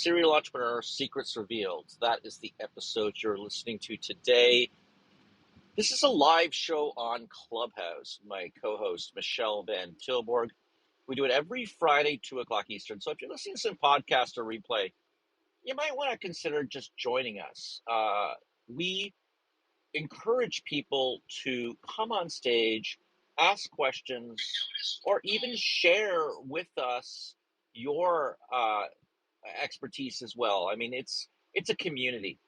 Serial Entrepreneur Secrets Revealed. That is the episode you're listening to today. This is a live show on Clubhouse. My co-host, Michelle Van Tilburg. We do it every Friday, 2 o'clock Eastern. So if you're listening to some podcast or replay, you might want to consider just joining us. We encourage people to come on stage, ask questions, or even share with us your expertise as well. I mean, it's a community,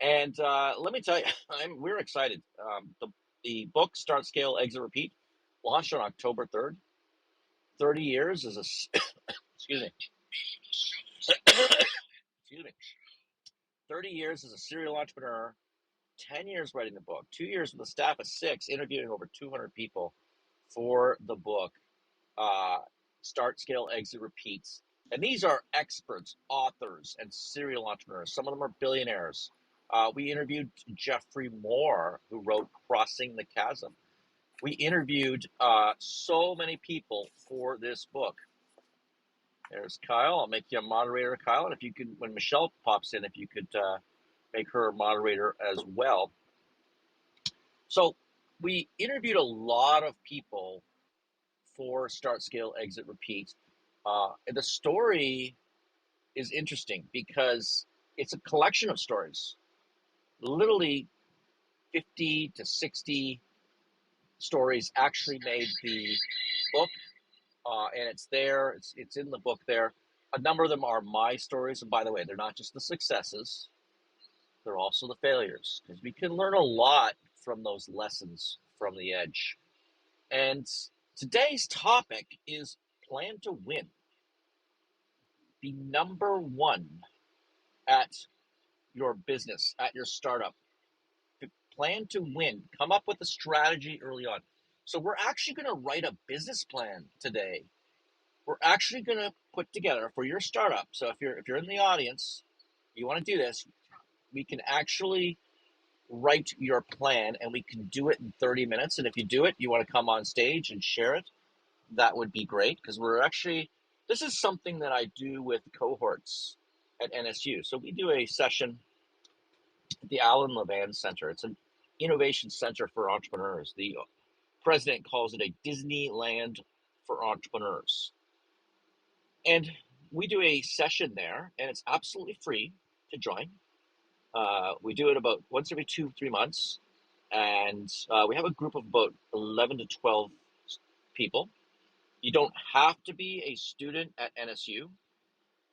and let me tell you, we're excited. The book Start, Scale, Exit, Repeat launched on October 3rd. 30 years as a excuse me excuse me 30 years as a serial entrepreneur, 10 years writing the book, 2 years with a staff of 6, interviewing over 200 people for the book. Start, Scale, Exit, Repeats. And these are experts, authors, and serial entrepreneurs. Some of them are billionaires. We interviewed Jeffrey Moore, who wrote Crossing the Chasm. We interviewed so many people for this book. There's Kyle. I'll make you a moderator, Kyle. And if you could, when Michelle pops in, if you could make her a moderator as well. So we interviewed a lot of people for Start, Scale, Exit, Repeat. The story is interesting because it's a collection of stories. Literally 50 to 60 stories actually made the book, and it's there. It's in the book there. A number of them are my stories, and by the way, they're not just the successes, they're also the failures, because we can learn a lot from those lessons from the edge. And today's topic is plan to win. Be number one at your business, at your startup. Plan to win. Come up with a strategy early on. So we're actually going to write a business plan today. We're actually going to put together for your startup. So if you're in the audience, you want to do this, we can actually write your plan, and we can do it in 30 minutes. And if you do it, you want to come on stage and share it, that would be great, because this is something that I do with cohorts at NSU. So we do a session at the Alan Levan Center. It's an innovation center for entrepreneurs. The president calls it a Disneyland for entrepreneurs. And we do a session there, and it's absolutely free to join. We do it about once every 2-3 months, and we have a group of about 11 to 12 people. You don't have to be a student at NSU.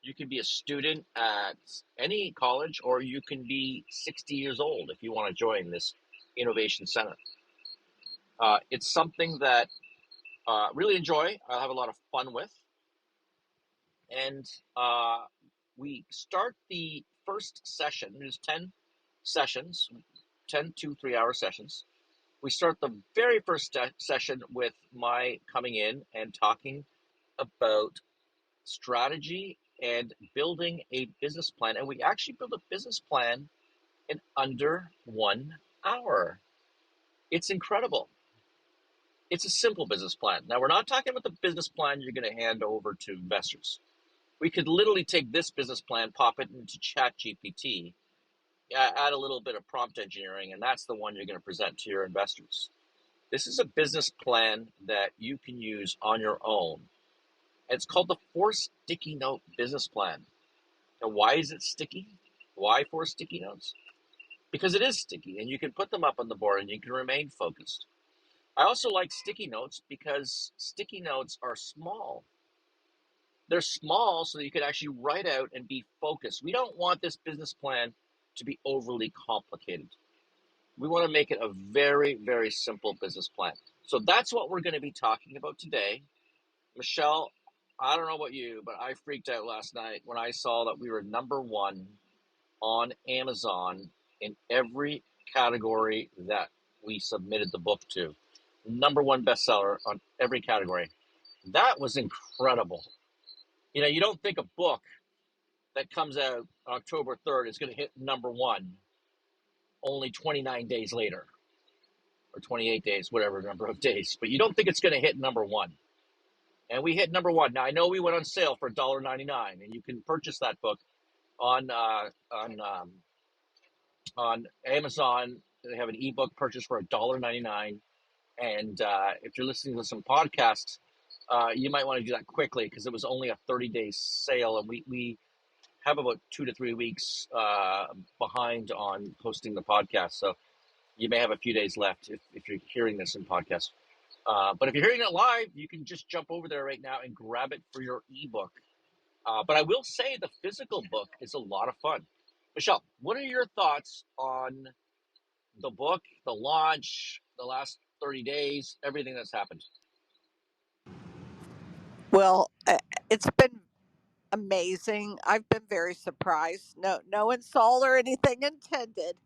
You can be a student at any college, or you can be 60 years old if you want to join this innovation center. It's something that really enjoy. I'll have a lot of fun with. And we start the first session. There's 10 sessions, 10 2-3 hour sessions. We start the very first session with my coming in and talking about strategy and building a business plan. And we actually build a business plan in under 1 hour. It's incredible. It's a simple business plan. Now, we're not talking about the business plan you're going to hand over to investors. We could literally take this business plan, pop it into ChatGPT, add a little bit of prompt engineering, and that's the one you're going to present to your investors. This is a business plan that you can use on your own. And it's called the 4 Sticky Note Business Plan. Now, why is it sticky? Why 4 sticky notes? Because it is sticky, and you can put them up on the board and you can remain focused. I also like sticky notes because sticky notes are small. They're small so that you can actually write out and be focused. We don't want this business plan to be overly complicated. We want to make it a very, very simple business plan. So that's what we're going to be talking about today. Michelle, I don't know about you, but I freaked out last night when I saw that we were number one on Amazon in every category that we submitted the book to. Number one bestseller on every category. That was incredible. You know, you don't think a book that comes out October 3rd is going to hit number one only 29 days later, or 28 days, whatever number of days. But you don't think it's going to hit number one. And we hit number one. Now, I know we went on sale for $1.99, and you can purchase that book on on Amazon. They have an ebook purchase for $1.99. And if you're listening to some podcasts, you might want to do that quickly because it was only a 30-day sale, and we have about 2 to 3 weeks behind on posting the podcast. So you may have a few days left if you're hearing this in podcast. But if you're hearing it live, you can just jump over there right now and grab it for your ebook. But I will say the physical book is a lot of fun. Michelle, what are your thoughts on the book, the launch, the last 30 days, everything that's happened? Well, it's been amazing. I've been very surprised. No insult or anything intended,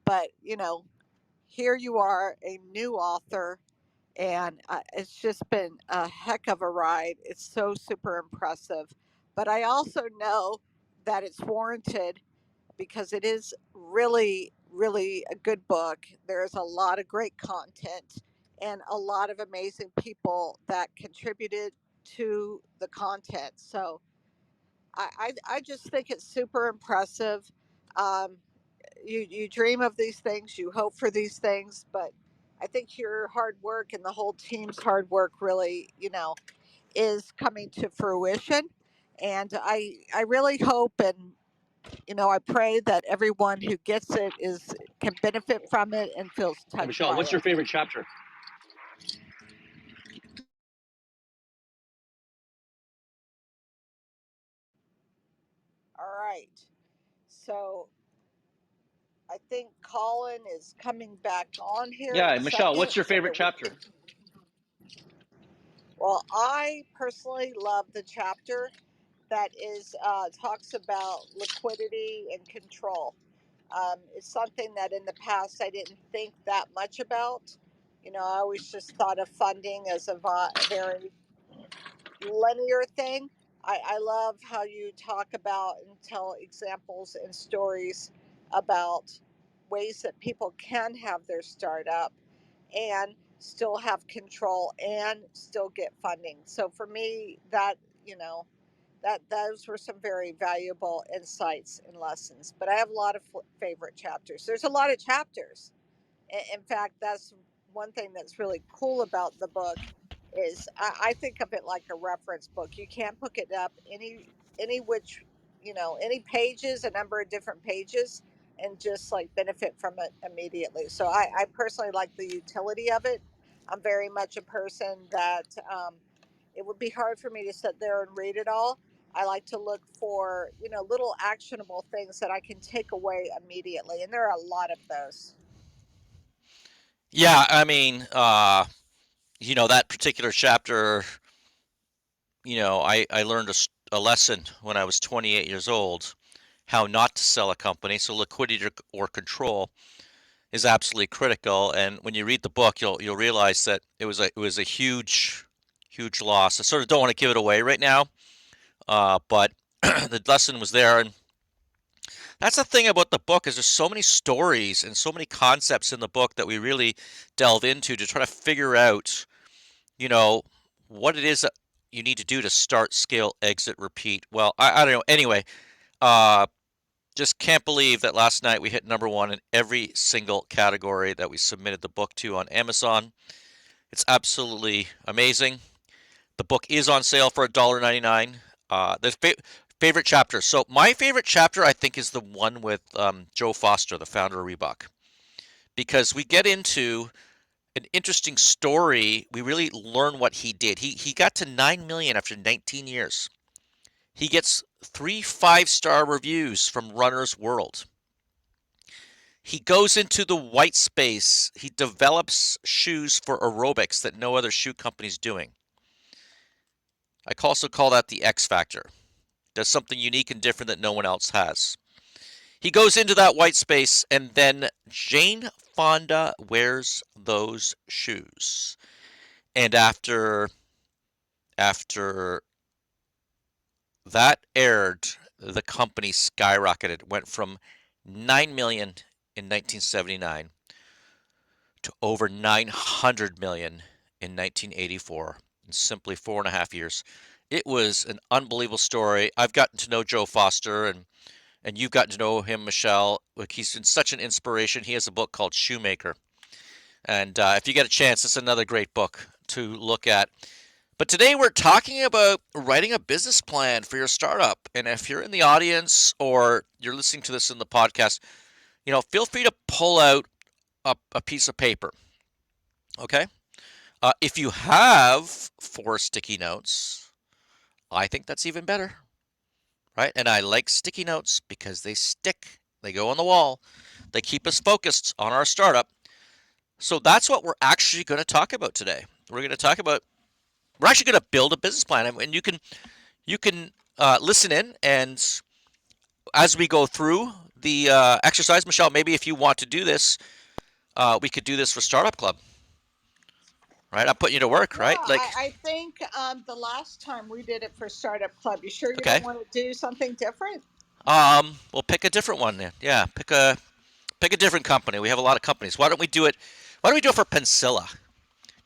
but here you are, a new author, and it's just been a heck of a ride. It's so super impressive, but I also know that it's warranted because it is really, really a good book. There's a lot of great content and a lot of amazing people that contributed to the content. So I just think it's super impressive. Um, you dream of these things, you hope for these things, but I think your hard work and the whole team's hard work really, is coming to fruition. And I really hope and I pray that everyone who gets it is can benefit from it and feels And touched Michelle, by what's your it. favorite chapter? All right. So I think Colin is coming back on here in Yeah, a Michelle, second what's your so favorite that we chapter? can. Well, I personally love the chapter that is talks about liquidity and control. It's something that in the past I didn't think that much about. I always just thought of funding as a very linear thing. I love how you talk about and tell examples and stories about ways that people can have their startup and still have control and still get funding. So for me, you know, that those were some very valuable insights and lessons. But I have a lot of favorite chapters. There's a lot of chapters. In fact, that's one thing that's really cool about the book is I think of it like a reference book. You can't pick it up any which any pages, a number of different pages, and just like benefit from it immediately. So I personally like the utility of it. I'm very much a person that it would be hard for me to sit there and read it all. I like to look for little actionable things that I can take away immediately, and there are a lot of those. Yeah, I mean, that particular chapter, I learned a lesson when I was 28 years old, how not to sell a company. So liquidity or control is absolutely critical. And when you read the book, you'll realize that it was a huge loss. I sort of don't want to give it away right now, but the lesson was there. And that's the thing about the book is there's so many stories and so many concepts in the book that we really delve into to try to figure out you know, what it is that you need to do to start, scale, exit, repeat. Well, I don't know. Anyway, uh, just can't believe that last night we hit number one in every single category that we submitted the book to on Amazon. It's absolutely amazing. The book is on sale for $1.99. Favorite chapter. So my favorite chapter, I think, is the one with Joe Foster, the founder of Reebok, because we get into an interesting story. We really learn what he did. He got to 9 million after 19 years. He gets 3 5-star reviews from Runner's World. He goes into the white space. He develops shoes for aerobics that no other shoe company's doing. I also call that the X factor. Does something unique and different that no one else has. He goes into that white space, and then Jane Fonda wears those shoes. And after that aired, the company skyrocketed. Went from 9 million in 1979 to over 900 million in 1984 in simply 4.5 years. It was an unbelievable story. I've gotten to know Joe Foster, and and you've gotten to know him, Michelle. Like, he's been such an inspiration. He has a book called Shoemaker, and if you get a chance, it's another great book to look at. But today we're talking about writing a business plan for your startup. And if you're in the audience or you're listening to this in the podcast, feel free to pull out a piece of paper. Okay. If you have 4 sticky notes, I think that's even better, right? And I like sticky notes because they stick, they go on the wall, they keep us focused on our startup. So that's what we're actually going to talk about today. We're actually going to build a business plan, and you can listen in, and as we go through the exercise, Michelle, maybe if you want to do this, we could do this for Startup Club, right? I'm putting you to work, Yeah, right? I think the last time we did it for Startup Club, you sure you Okay. don't want to do something different? We'll pick a different one then. Yeah, pick a different company. We have a lot of companies. Why don't we do it? Why don't we do it for Pensilla,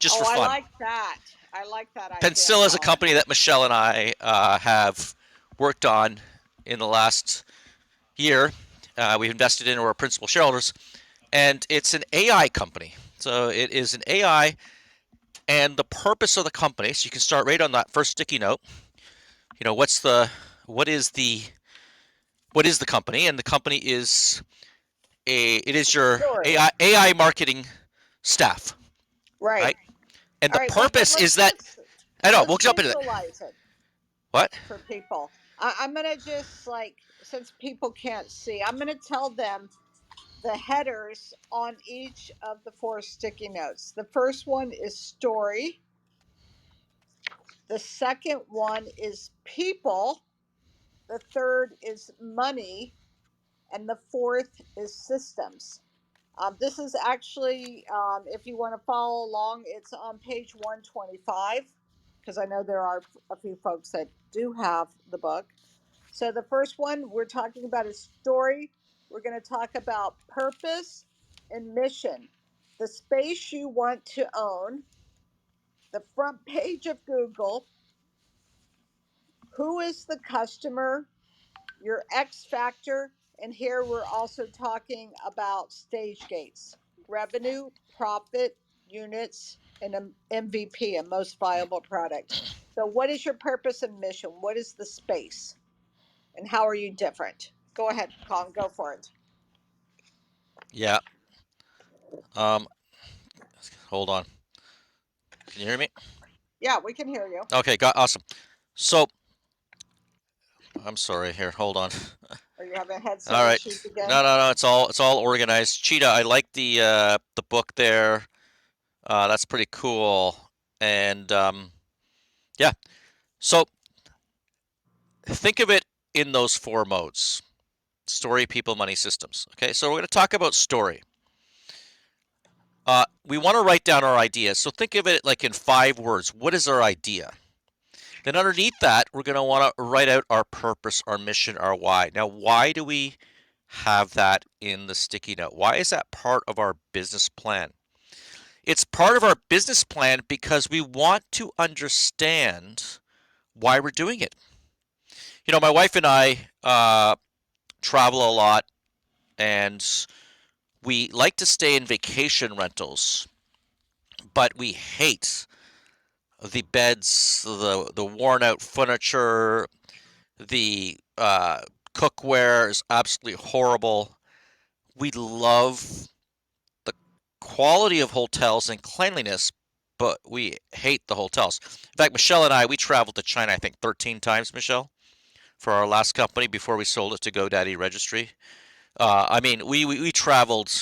just Oh, for I fun? like that. I like that idea, Pensilla is a Colin. company that Michelle and I have worked on in the last year. We've invested in, we're principal shareholders, and it's an AI company. So it is an AI, and the purpose of the company. So you can start right on that first sticky note. What is the company? And the company is your Story. AI marketing staff, Right. right? And All the right, but purpose is that I know we'll let's jump into it. visualize it What? for people. I'm gonna just since people can't see, I'm gonna tell them the headers on each of the 4 sticky notes. The first one is story. The second one is people. The third is money, and the fourth is systems. This is actually, if you want to follow along, it's on page 125, because I know there are a few folks that do have the book. So the first one we're talking about is story. We're going to talk about purpose and mission, the space you want to own, the front page of Google, who is the customer, your X factor, and here we're also talking about stage gates, revenue, profit, units, and MVP, a most viable product. So, what is your purpose and mission? What is the space? And how are you different? Go ahead, Colin, go for it. Yeah. Um, Hold on. Can you hear me? Yeah, we can hear you. Okay, got awesome. So I'm sorry. Here, hold on. Are you having headset All right. issues again? No. It's all organized. Cheetah, I like the book there. That's pretty cool. And yeah. So think of it in those 4 modes: story, people, money, systems. Okay. So we're going to talk about story. We want to write down our idea. So think of it like in 5 words. What is our idea? Then underneath that, we're going to want to write out our purpose, our mission, our why. Now, why do we have that in the sticky note? Why is that part of our business plan? It's part of our business plan because we want to understand why we're doing it. My wife and I travel a lot, and we like to stay in vacation rentals, but we hate the beds, the worn out furniture, the cookware is absolutely horrible. We love the quality of hotels and cleanliness, but we hate the hotels. In fact, Michelle and I, we traveled to China, I think 13 times, Michelle, for our last company before we sold it to GoDaddy Registry. I mean, we traveled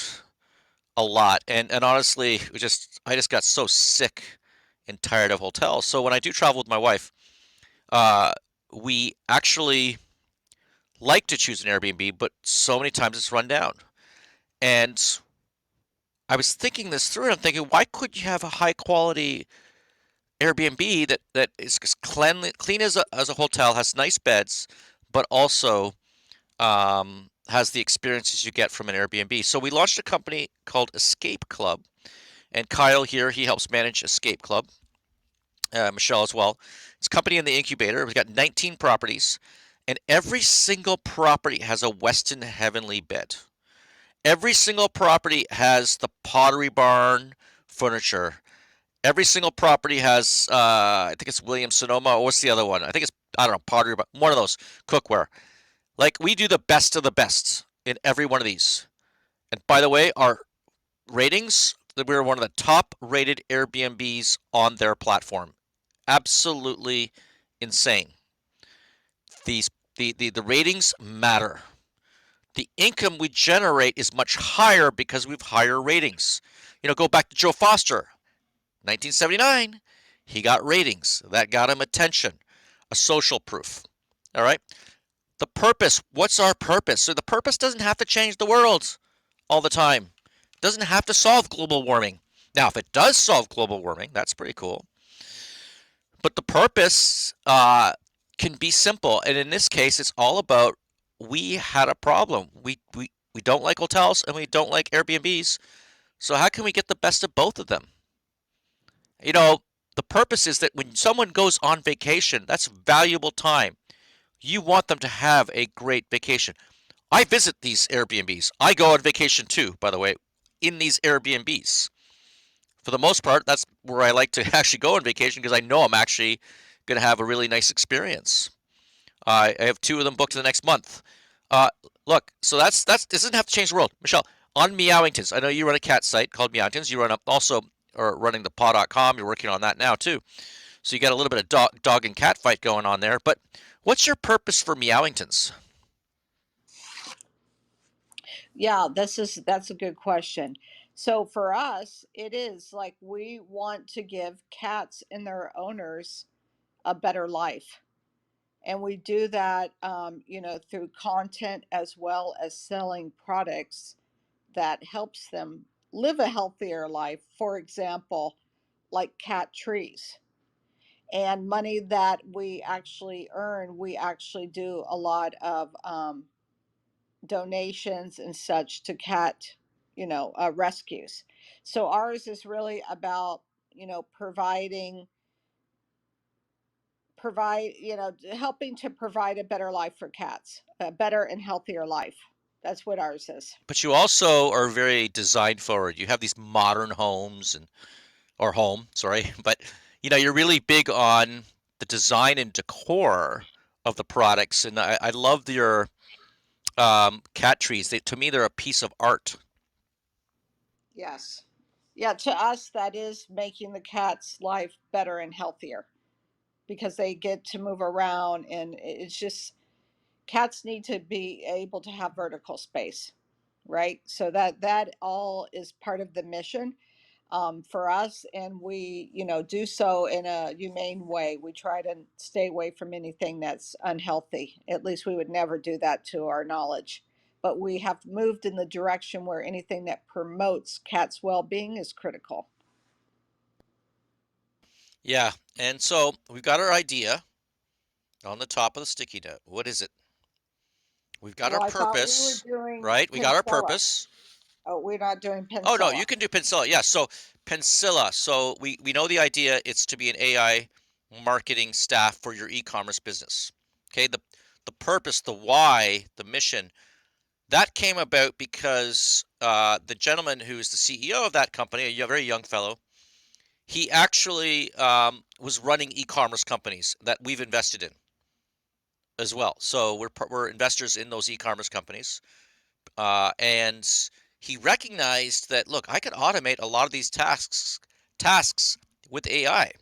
a lot, and honestly, I just got so sick and tired of hotels. So when I do travel with my wife, uh, we actually like to choose an Airbnb, but so many times it's run down. And I was thinking this through, and I'm thinking, why could you have a high quality Airbnb that is clean as a hotel, has nice beds, but also has the experiences you get from an Airbnb? So we launched a company called Escape Club, and Kyle here, he helps manage Escape Club. Michelle as well. It's a company in the incubator. We've got 19 properties, and every single property has a Westin Heavenly bed. Every single property has the Pottery Barn furniture. Every single property has, I think it's Williams Sonoma, or what's the other one? I think it's, I don't know, Pottery Barn, one of those cookware. Like, we do the best of the best in every one of these. And by the way, our ratings, we're one of the top rated Airbnbs on their platform. Absolutely insane. These the ratings matter. The income we generate is much higher because we've higher ratings. Go back to Joe Foster, 1979. He got ratings. That got him attention, a social proof. All right. The purpose, what's our purpose? So the purpose doesn't have to change the world all the time. It doesn't have to solve global warming. Now, if it does solve global warming, that's pretty cool. But the purpose can be simple. And in this case, it's all about we had a problem. We don't like hotels and we don't like Airbnbs. So how can we get the best of both of them? The purpose is that when someone goes on vacation, that's valuable time. You want them to have a great vacation. I visit these Airbnbs. I go on vacation too, by the way, in these Airbnbs. For the most part, that's where I like to actually go on vacation because I know I'm actually going to have a really nice experience. I have 2 of them booked in the next month. Uh, Look, so that's this doesn't have to change the world. Michelle, on Meowingtons, I know you run a cat site called Meowingtons. You run also or running the paw.com. You're working on that now too. So you got a little bit of dog and cat fight going on there. But what's your purpose for Meowingtons? Yeah, that's a good question. So for us, it is like we want to give cats and their owners a better life. And we do that, through content as well as selling products that helps them live a healthier life. For example, like cat trees and money that we actually earn. We actually do a lot of donations and such to cat, rescues. So ours is really about, providing provide helping to provide a better life for cats, a better and healthier life. That's what ours is. But you also are very design forward. You have these modern homes and or home, sorry, but you're really big on the design and decor of the products, and I love your cat trees. To me, they're a piece of art. Yes. Yeah, to us that is making the cat's life better and healthier because they get to move around, and it's just cats need to be able to have vertical space, right? So that all is part of the mission, for us, and we do so in a humane way. We try to stay away from anything that's unhealthy. At least we would never do that to our knowledge, but we have moved in the direction where anything that promotes cats well-being is critical. Yeah, and so we've got our idea on the top of the sticky note. What is it? We've got our Well, I thought we were purpose, doing right? We got our Pensilla. purpose. Oh, we're not doing Oh no, you Pensilla. can do Pensilla. Yeah, so Pensilla. So we know the idea. It's to be an AI marketing staff for your e-commerce business. Okay, the purpose, the why, the mission, that came about because the gentleman who's the CEO of that company, a very young fellow, he actually was running e-commerce companies that we've invested in as well. So we're investors in those e-commerce companies, and he recognized that, look, I could automate a lot of these tasks with AI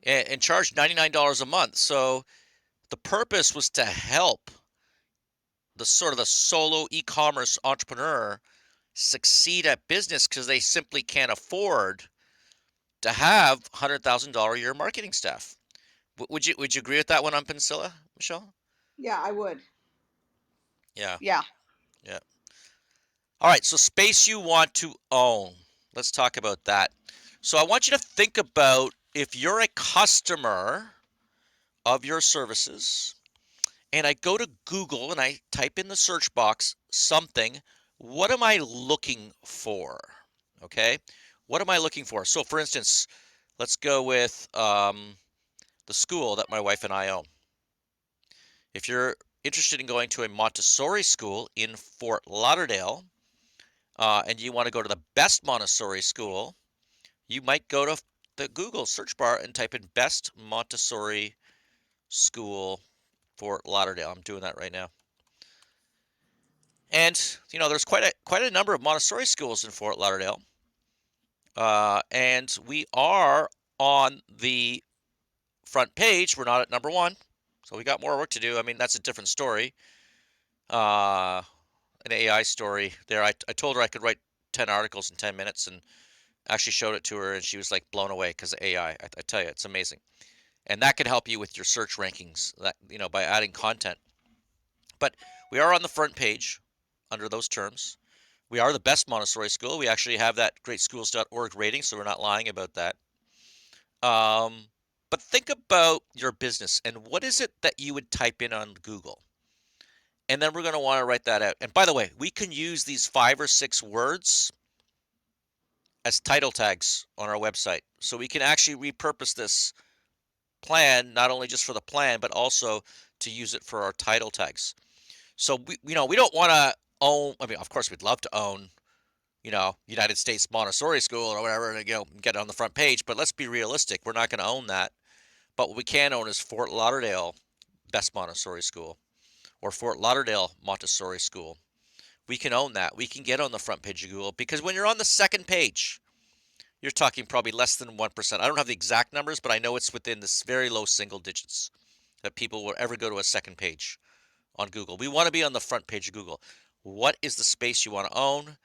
and charge $99 a month. So the purpose was to help the sort of the solo e-commerce entrepreneur succeed at business because they simply can't afford to have $100,000 a year marketing staff. Would you agree with that one on Pensilla, Michelle? Yeah, I would. Yeah, Yeah. yeah. All right, so space you want to own. Let's talk about that. So I want you to think about if you're a customer of your services and I go to Google and I type in the search box something, what am I looking for? Okay, what am I looking for? So for instance, let's go with the school that my wife and I own. If you're interested in going to a Montessori school in Fort Lauderdale, and you want to go to the best Montessori school, you might go to the Google search bar and type in best Montessori school Fort Lauderdale. I'm doing that right now. And there's quite a number of Montessori schools in Fort Lauderdale, and we are on the front page. We're not at number one, so we got more work to do. I mean, that's a different story. An AI story there. I told her I could write 10 articles in 10 minutes, and actually showed it to her, and she was like blown away because of AI. I tell you, it's amazing, and that can help you with your search rankings. That by adding content. But we are on the front page under those terms. We are the best Montessori school. We actually have that greatschools.org rating, so we're not lying about that. But think about your business and what is it that you would type in on Google? And then we're going to want to write that out. And by the way, we can use these 5 or 6 words as title tags on our website. So we can actually repurpose this plan, not only just for the plan, but also to use it for our title tags. So we don't want to own, I mean, of course we'd love to own, United States Montessori School or whatever, and get it on the front page, but let's be realistic. We're not going to own that. But what we can own is Fort Lauderdale Best Montessori School or Fort Lauderdale Montessori School. We can own that. We can get on the front page of Google because when you're on the second page, you're talking probably less than 1%. I don't have the exact numbers, but I know it's within this very low single digits that people will ever go to a second page on Google. We want to be on the front page of Google. What is the space you want to own?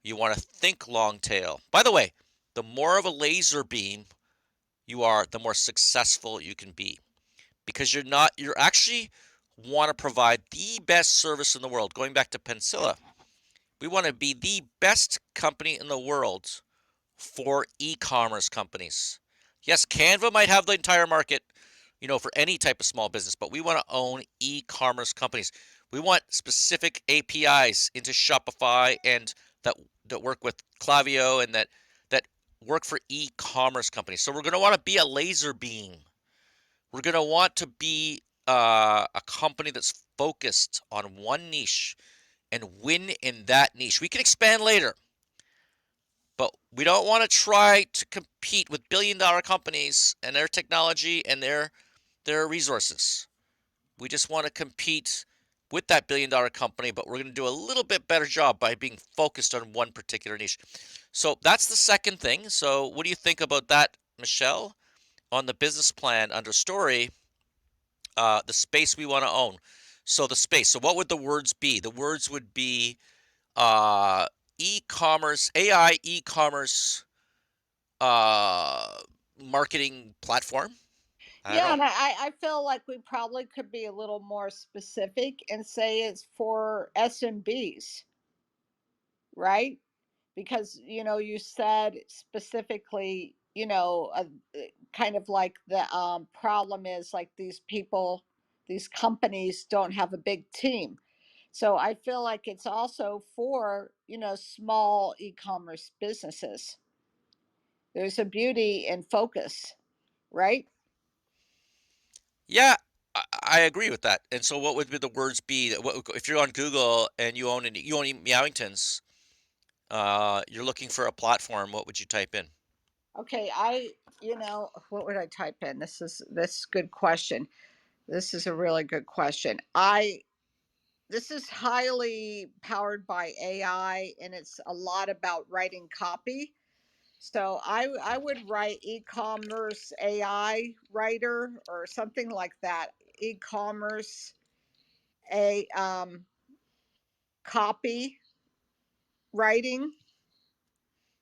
You want to think long tail. By the way, the more of a laser beam you are, the more successful you can be because you're actually want to provide the best service in the world. Going back to Pensilla, we want to be the best company in the world for e-commerce companies. Yes, Canva might have the entire market, for any type of small business, but we want to own e-commerce companies. We want specific APIs into Shopify and that work with Klaviyo and that work for e-commerce companies. So we're going to want to be a laser beam. We're going to want to be a company that's focused on one niche and win in that niche. We can expand later, but we don't want to try to compete with billion-dollar companies and their technology and their resources. We just want to compete with that billion-dollar company, but we're going to do a little bit better job by being focused on one particular niche. So that's the second thing. So what do you think about that, Michelle? On the business plan under story, the space we want to own. So the space. So what would the words be? The words would be uh, e-commerce, AI e-commerce uh, marketing platform. I don't Yeah, know. and I feel like we probably could be a little more specific and say it's for SMBs, right? Because you said specifically, kind of like the problem is like these people, these companies don't have a big team. So I feel like it's also for small e-commerce businesses. There's a beauty in focus, right? Yeah, I agree with that. And so, what would the words be? If you're on Google and you own Meowingtons, you're looking for a platform. What would you type in? Okay, what would I type in? This is a good question. This is a really good question. I This is highly powered by AI and it's a lot about writing copy. So I would write e-commerce AI writer or something like that. E-commerce a copy writing.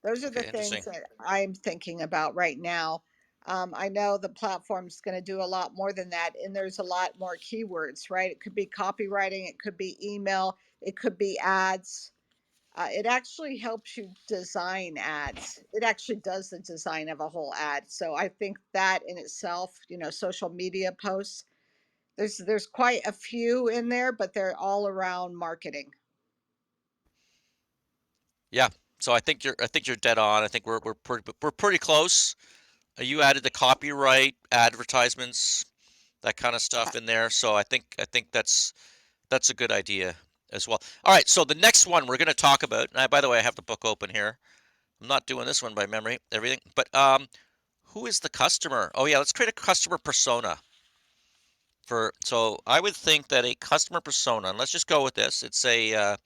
Those are the Okay, interesting. things that I'm thinking about right now. I know the platform's going to do a lot more than that, and there's a lot more keywords, right? It could be copywriting, it could be email, it could be ads. It actually helps you design ads. It actually does the design of a whole ad. So I think that in itself, social media posts, there's quite a few in there, but they're all around marketing. Yeah. So I think you're dead on. I think we're pretty close. You added the copyright advertisements. that kind of Uh, stuff in there. So I think that's a good idea as well. All right, so the next one we're going to talk about, and by the way, I have the book open here. I'm not doing this one by memory, everything, but who is the customer? Oh yeah, let's create a customer persona so I would think that a customer persona, and let's just go with this. It's a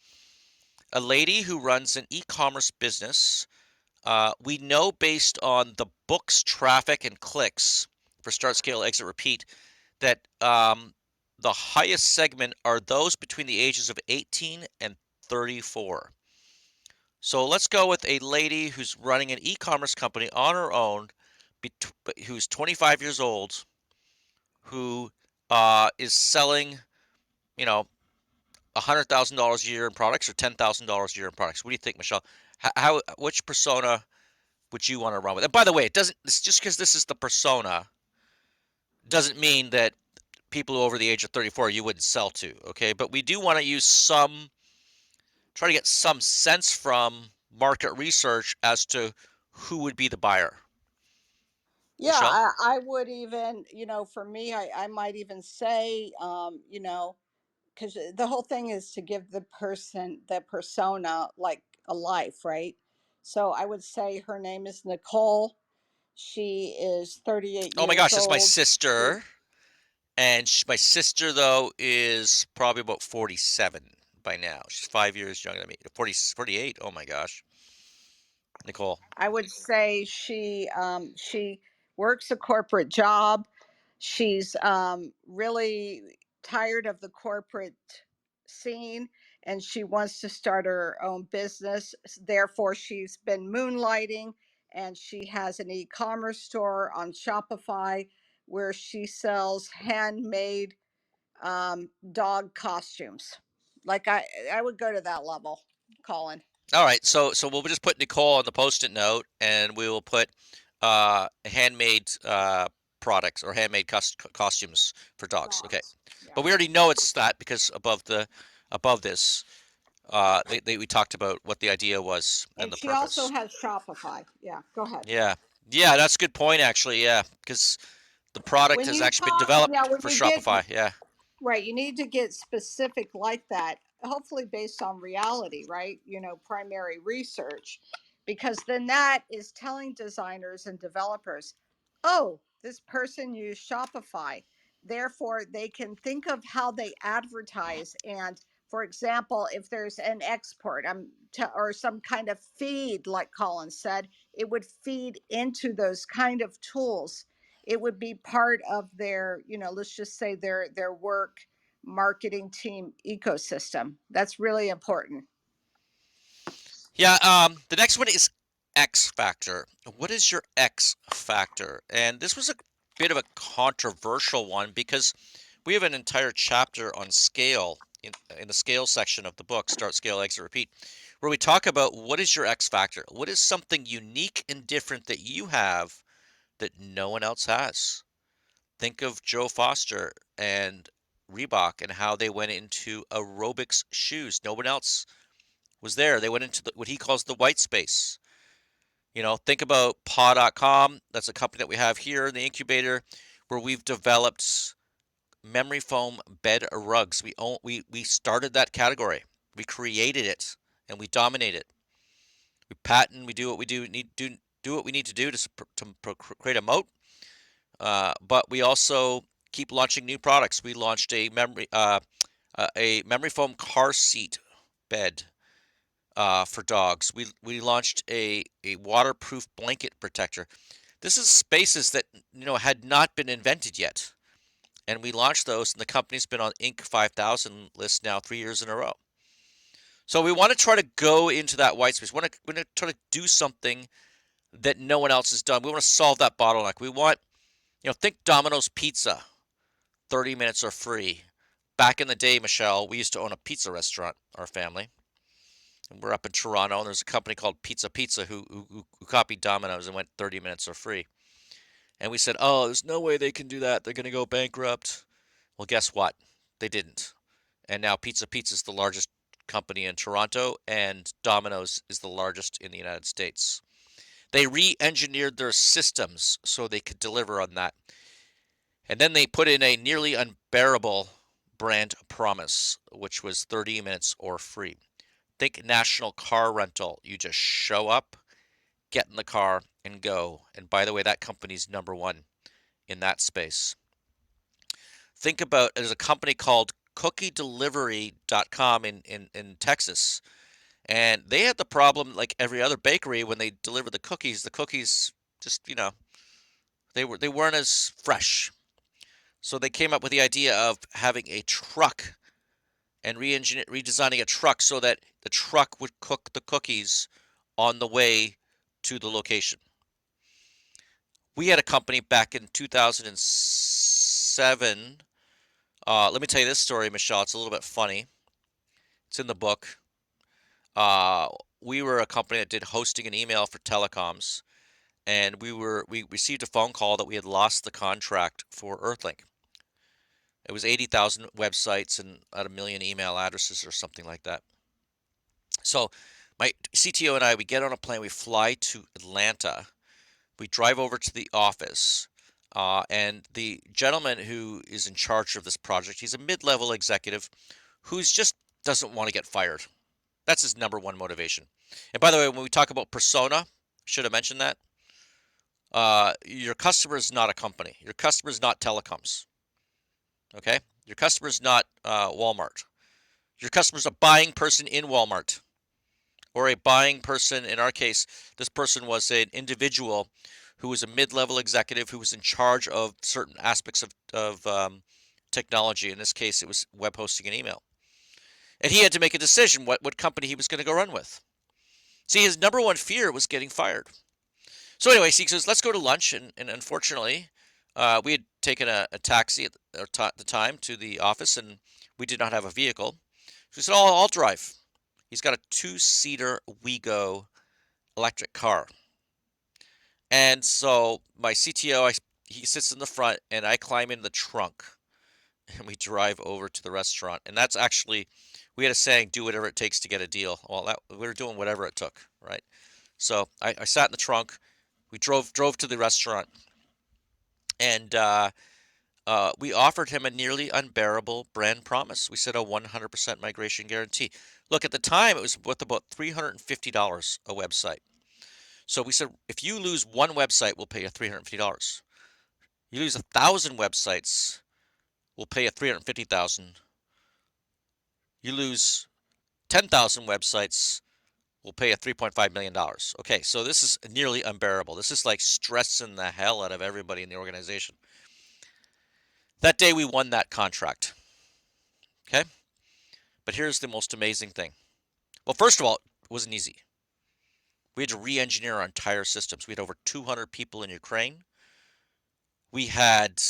lady who runs an e-commerce business. We know based on the book's traffic and clicks for Start, Scale, Exit, Repeat that the highest segment are those between the ages of 18 and 34. So let's go with a lady who's running an e-commerce company on her own, who's 25 years old, who is selling, you know, $100,000 a year in products or $10,000 a year in products. What do you think, Michelle? Which persona would you want to run with? And by the way, it's just because this is the persona doesn't mean that people over the age of 34 you wouldn't sell to, okay? But we do want to try to get some sense from market research as to who would be the buyer. yeah, Michelle? I would even, for me, I might even say, because the whole thing is to give the persona, like a life, right? So I would say her name is Nicole. She is 38 Oh my years gosh, that's my old. sister. And my sister, though, is probably about 47 by now. She's 5 years younger than me. 48. Oh my gosh. Nicole. I would say she works a corporate job. She's really tired of the corporate scene, and she wants to start her own business. Therefore, she's been moonlighting, and she has an e-commerce store on Shopify where she sells handmade dog costumes. Like I would go to that level, Colin. All right, so we'll just put Nicole on the post-it note, and we will put handmade products or handmade costumes for dogs. Okay, Dogs. Yeah. but we already know it's that because above this, we talked about what the idea was and And the she also purpose. has Shopify. Yeah, go ahead. Yeah, yeah, that's a good point actually. Yeah, because the product When has you actually been talk, developed yeah, when for you get Shopify. Yeah. right, you need to get specific like that, hopefully based on reality, right? Primary research, because then that is telling designers and developers, oh, this person used Shopify. Therefore, they can think of how they advertise. And for example, if there's an export or some kind of feed, like Colin said, it would feed into those kind of tools. It would be part of their, let's just say their work marketing team ecosystem. That's really important. Yeah, the next one is X factor. What is your X factor? And this was a bit of a controversial one because we have an entire chapter on scale in the scale section of the book, Start, Scale, Exit, Repeat, where we talk about what is your X factor? What is something unique and different that you have that no one else has? Think of Joe Foster and Reebok and how they went into aerobics shoes. No one else was there. They went into what he calls the white space. Think about paw.com. That's a company that we have here in the incubator where we've developed memory foam bed rugs. We started that category. We created it and we dominate it. We patent, we do what we do what we need to do to create a moat. But we also keep launching new products. We launched a memory foam car seat bed for dogs. We launched a waterproof blanket protector. This is spaces that had not been invented yet, and we launched those, and the company's been on Inc. 5000 list now 3 years in a row. So we want to try to go into that white space. We want to try to do something that no one else has done. We want to solve that bottleneck. We want, think Domino's Pizza. 30 minutes are free. Back in the day, Michelle, we used to own a pizza restaurant, our family. And we're up in Toronto, and there's a company called Pizza Pizza who copied Domino's and went 30 minutes are free. And we said, oh, there's no way they can do that. They're going to go bankrupt. Well, guess what? They didn't. And now Pizza Pizza is the largest company in Toronto, and Domino's is the largest in the United States. They re engineered their systems so they could deliver on that. And then they put in a nearly unbearable brand promise, which was 30 minutes or free. Think national car rental. You just show up, get in the car, and go. And by the way, that company's number one in that space. Think about there's a company called cookiedelivery.com in Texas. And they had the problem like every other bakery when they deliver the cookies just, they weren't as fresh. So they came up with the idea of having a truck and redesigning a truck so that the truck would cook the cookies on the way to the location. We had a company back in 2007. Let me tell you this story, Michelle. It's a little bit funny. It's in the book. Uh, we were a company that did hosting and email for telecoms, and we received a phone call that we had lost the contract for Earthlink. It was 80,000 websites and at a million email addresses or something like that. So my CTO and I, we get on a plane, we fly to Atlanta, we drive over to the office, and the gentleman who is in charge of this project, he's a mid-level executive who's just doesn't want to get fired. That's his number one motivation. And by the way, when we talk about persona, should have mentioned that. Your customer is not a company. Your customer is not telecoms. Okay? Your customer is not Walmart. Your customer is a buying person in Walmart or a buying person. In our case, this person was an individual who was a mid-level executive who was in charge of certain aspects of technology. In this case, it was web hosting and email. And he had to make a decision what company he was going to go run with. See, his number one fear was getting fired. So anyway, he says, let's go to lunch. And unfortunately, we had taken a taxi at the time to the office, and we did not have a vehicle. So he said, oh, I'll drive. He's got a two-seater WeGo electric car. And so my CTO, he sits in the front, and I climb in the trunk, and we drive over to the restaurant. And that's actually, we had a saying, do whatever it takes to get a deal. Well, we were doing whatever it took, right? So I sat in the trunk. We drove to the restaurant, and we offered him a nearly unbearable brand promise. We said a 100% migration guarantee. Look, at the time, it was worth about $350 a website. So we said, if you lose one website, we'll pay you $350. You lose 1,000 websites, we'll pay you $350,000. You lose 10,000 websites, we'll pay you $3.5 million. Okay, so this is nearly unbearable. This is like stressing the hell out of everybody in the organization. That day we won that contract. Okay? But here's the most amazing thing. Well, first of all, it wasn't easy. We had to re-engineer our entire systems. We had over 200 people in Ukraine. We had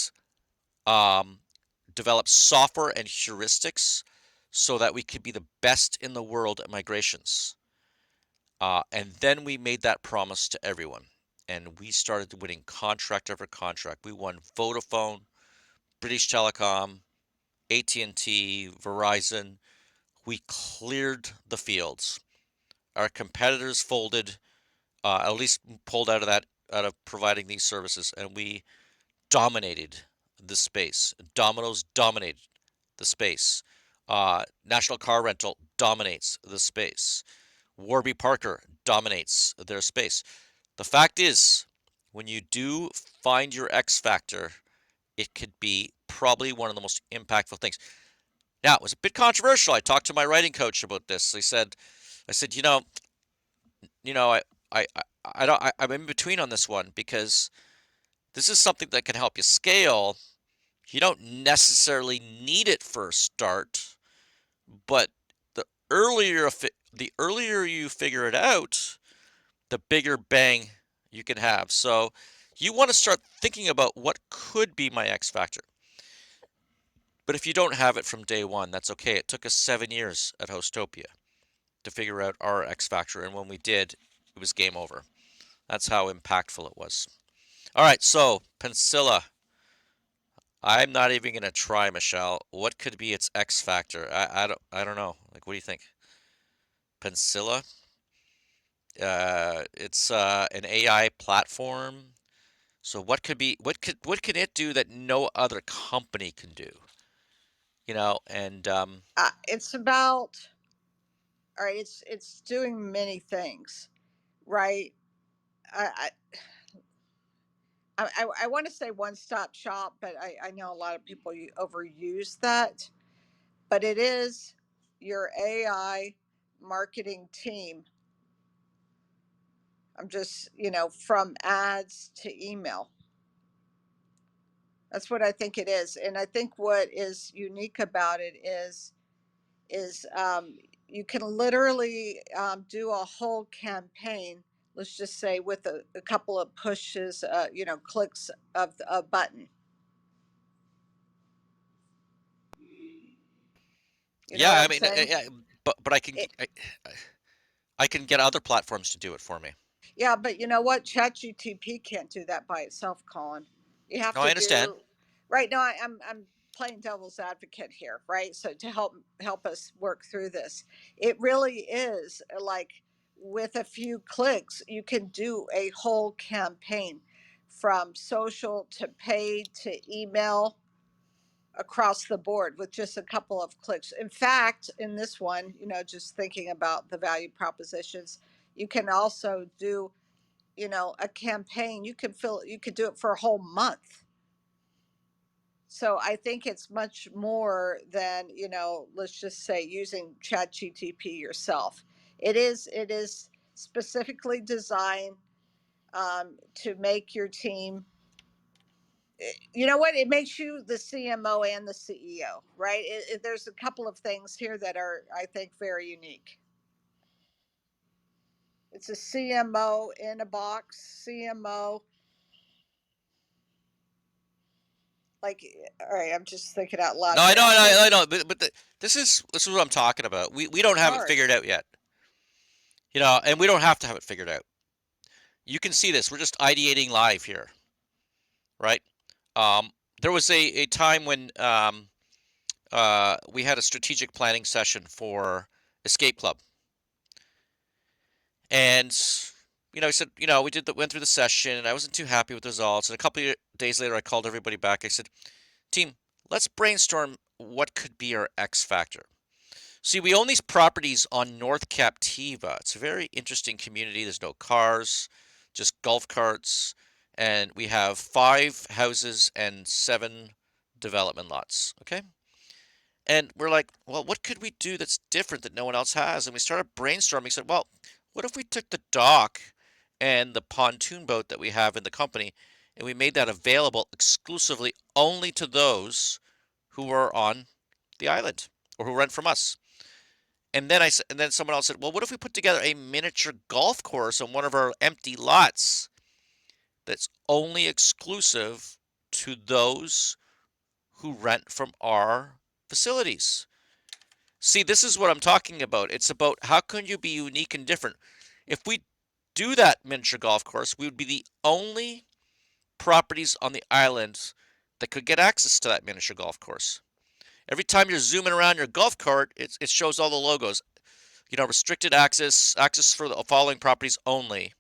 developed software and heuristics so that we could be the best in the world at migrations. And then we made that promise to everyone. And we started winning contract after contract. We won Vodafone, British Telecom, AT&T, Verizon. We cleared the fields. Our competitors folded, at least pulled out of providing these services, and we dominated the space. Domino's dominated the space. National Car Rental dominates the space. Warby Parker dominates their space. The fact is, when you do find your X factor, it could be probably one of the most impactful things. Now, it was a bit controversial. I talked to my writing coach about this. I said, I'm in between on this one because this is something that can help you scale. You don't necessarily need it for a start, but the earlier you figure it out, the bigger bang you can have. So you want to start thinking about what could be my X factor. But if you don't have it from day one, that's okay. It took us 7 years at Hostopia to figure out our X factor, and when we did, it was game over. That's how impactful it was. All right, so Pensilla. I'm not even gonna try, Michelle. What could be its X factor? I don't know. Like, what do you think? Pensilla? It's an AI platform. So what can it do that no other company can do? And It's about, all right. It's doing many things, right? I I want to say one stop shop, but I know a lot of people overuse that. But it is your AI marketing team. I'm just, from ads to email. That's what I think it is. And I think what is unique about it is you can literally do a whole campaign. Let's just say with a couple of pushes, clicks of a button. You know yeah, what I I'm mean, saying? yeah, but It, I can get other platforms to do it for me. yeah, but you know what? ChatGTP can't do that by itself, Colin. You have No, to I understand. do right now. I'm playing devil's advocate here, right? So to help us work through this, it really is like with a few clicks, you can do a whole campaign from social to paid to email across the board with just a couple of clicks. In fact, in this one, just thinking about the value propositions, you can also do a campaign. You could do it for a whole month. So I think it's much more than, let's just say using chat gtp yourself. It is specifically designed to make your team, you know what, it makes you the cmo and the ceo, right? There's a couple of things here that are, I think, very unique. It's a cmo in a box. CMO, like, all right, I'm just thinking out No, loud I here. know, I'm I thinking know, but this is what I'm talking about. We don't it's have it hard. figured out yet, and we don't have to have it figured out. You can see this. We're just ideating live here, right? Um, there was a time when we had a strategic planning session for Escape Club, and I said, went through the session, and I wasn't too happy with the results. And a couple of days later, I called everybody back. I said, team, let's brainstorm what could be our X factor. See, we own these properties on North Captiva. It's a very interesting community. There's no cars, just golf carts, and we have 5 houses and 7 development lots. Okay. And we're like, well, what could we do that's different that no one else has? And we started brainstorming. Said, well, what if we took the dock and the pontoon boat that we have in the company and we made that available exclusively only to those who are on the island or who rent from us? And then someone else said, well, what if we put together a miniature golf course on one of our empty lots that's only exclusive to those who rent from our facilities? See, this is what I'm talking about. It's about how can you be unique and different. If we do that miniature golf course, we would be the only properties on the island that could get access to that miniature golf course. Every time you're zooming around your golf cart, it shows all the logos. Restricted access for the following properties only.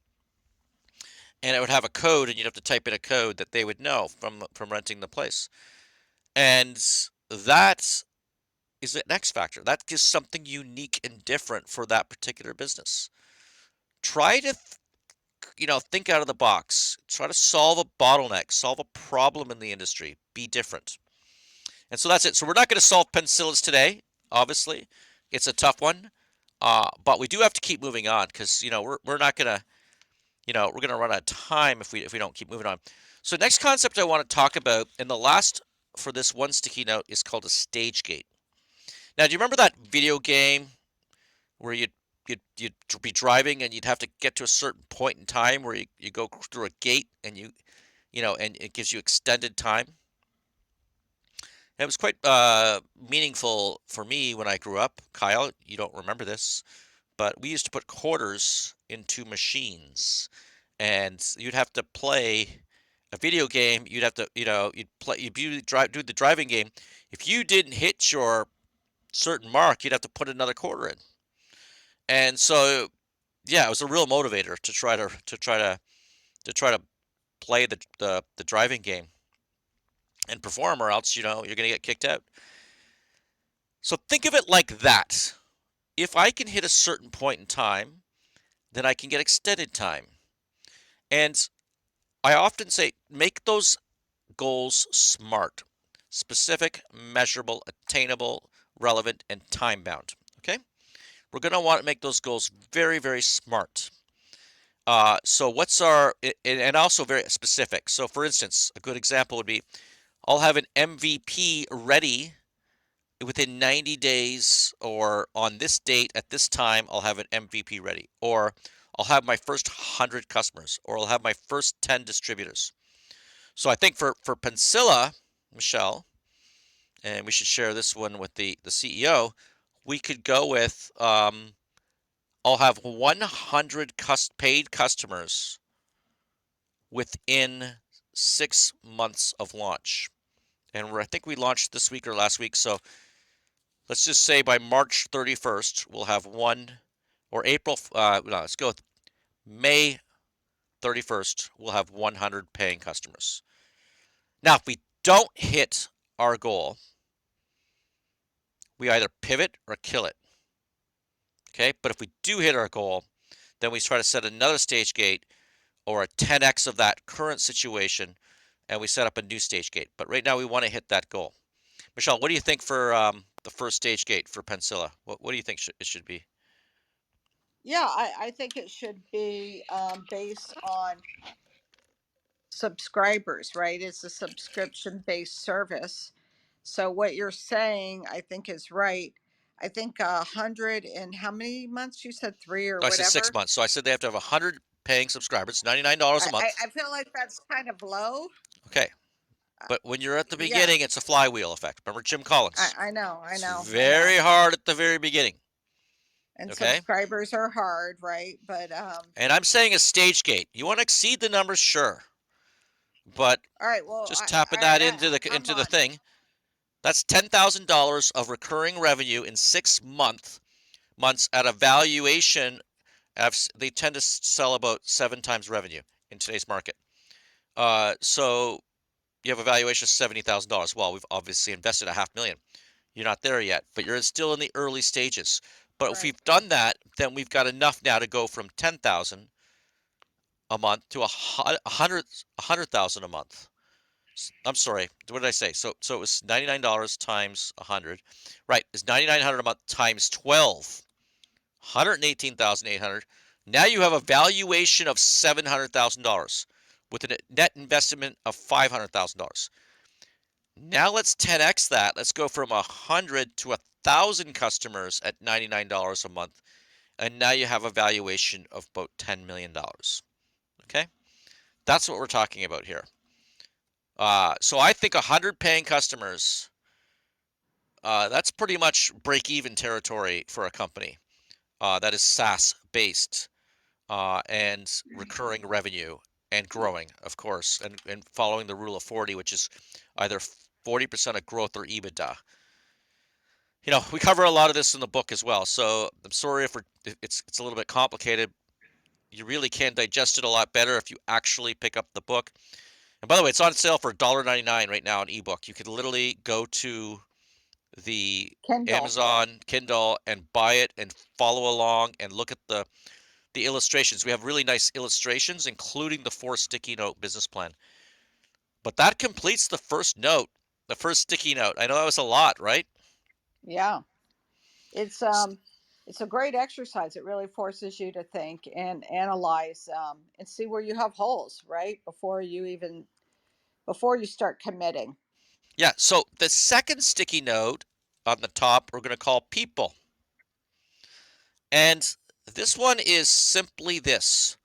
And it would have a code, and you'd have to type in a code that they would know from renting the place. And that is an X factor. That gives something unique and different for that particular business. Try to, think out of the box. Try to solve a bottleneck, solve a problem in the industry. Be different. And so that's it. So we're not going to solve penicillins today, obviously. It's a tough one. But we do have to keep moving on because, we're not going to, we're going to run out of time if we don't keep moving on. So next concept I want to talk about, and the last for this one sticky note is called a stage gate. Now, do you remember that video game where you'd be driving and you'd have to get to a certain point in time where you go through a gate and and it gives you extended time? And it was quite meaningful for me when I grew up. Kyle, you don't remember this, but we used to put quarters into machines, and you'd have to play a video game. You'd have to, do the driving game. If you didn't hit your certain mark, you'd have to put another quarter in. And so, yeah, it was a real motivator to try to play the driving game and perform, or else you're going to get kicked out. So think of it like that. If I can hit a certain point in time, then I can get extended time. And I often say make those goals SMART: specific, measurable, attainable, relevant, and time bound. Okay? We're going to want to make those goals very, very SMART. So what's our, and also very specific. So for instance, a good example would be I'll have an MVP ready within 90 days, or on this date at this time, I'll have an MVP ready, or I'll have my first 100 customers, or I'll have my first 10 distributors. So I think for Pensilla, Michelle, and we should share this one with the CEO, we could go with I'll have 100 paid customers within 6 months of launch. And I think we launched this week or last week. So let's just say by March 31st, we'll have one, or April, no, let's go with May 31st, we'll have 100 paying customers. Now, if we don't hit our goal, we either pivot or kill it. Okay, but if we do hit our goal, then we try to set another stage gate or a 10x of that current situation, and we set up a new stage gate. But right now, we want to hit that goal. Michelle, what do you think for the first stage gate for Pensilla? What do you think it should be? Yeah, I think it should be based on subscribers, right? It's a subscription based service. So what you're saying, I think, is right. I think 100 in how many months? You said three or I said six whatever. months. So I said they have to have 100 paying subscribers, $99 a month. I feel like that's kind of low. Okay. Uh, But when you're at the yeah, beginning, it's a flywheel effect. Remember Jim Collins? I know, It's I know. very hard at the very beginning. And Okay. subscribers are hard, right? But And I'm saying a stage gate. You want to exceed the numbers, sure. But all right. Well, just tapping all right. that into I'm the on. thing, that's $10,000 of recurring revenue in 6 months at a valuation. They tend to sell about 7 times revenue in today's market. So you have a valuation of $70,000. Well, we've obviously invested $500,000. You're not there yet, but you're still in the early stages. But if Right. we've done that, then we've got enough now to go from 10,000 a month to 100,000 a month. I'm sorry, what did I say? So it was $99 times 100, right? It's 9,900 a month times 12, 118,800. Now you have a valuation of $700,000 with a net investment of $500,000. Now let's 10x that. Let's go from 100 to 1,000 customers at $99 a month, and now you have a valuation of about $10 million. Okay, that's what we're talking about here. So I think 100 paying customers, that's pretty much break-even territory for a company that is SaaS based and recurring revenue and growing, of course, and following the rule of 40, which is either 40% of growth or EBITDA. We cover a lot of this in the book as well. So I'm sorry if it's a little bit complicated. You really can digest it a lot better if you actually pick up the book. And by the way, it's on sale for $1.99 right now in ebook. You can literally go to the Kindle. Amazon Kindle and buy it and follow along and look at the illustrations. We have really nice illustrations, including the 4 sticky note business plan. But that completes the first note, the first sticky note. I know that was a lot, right? Yeah. It's it's a great exercise. It really forces you to think and analyze and see where you have holes, right? Before you start committing. Yeah, so the second sticky note on the top, we're going to call people. And this one is simply this: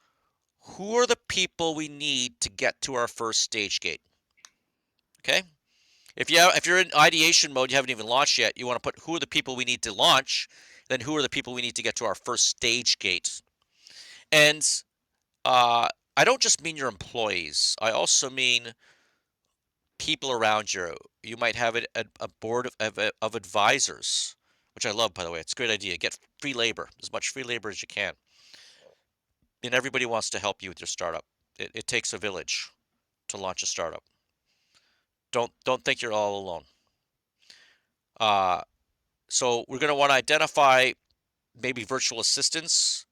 who are the people we need to get to our first stage gate? Okay? If you're in ideation mode, you haven't even launched yet, you want to put who are the people we need to launch, then who are the people we need to get to our first stage gate. And I don't just mean your employees. I also mean people around you. You might have a board of advisors, which I love, by the way. It's a great idea. Get free labor, as much free labor as you can. And everybody wants to help you with your startup. It takes a village. to launch a startup. Don't think you're all alone. Uh, so we're going to want to identify maybe virtual assistants.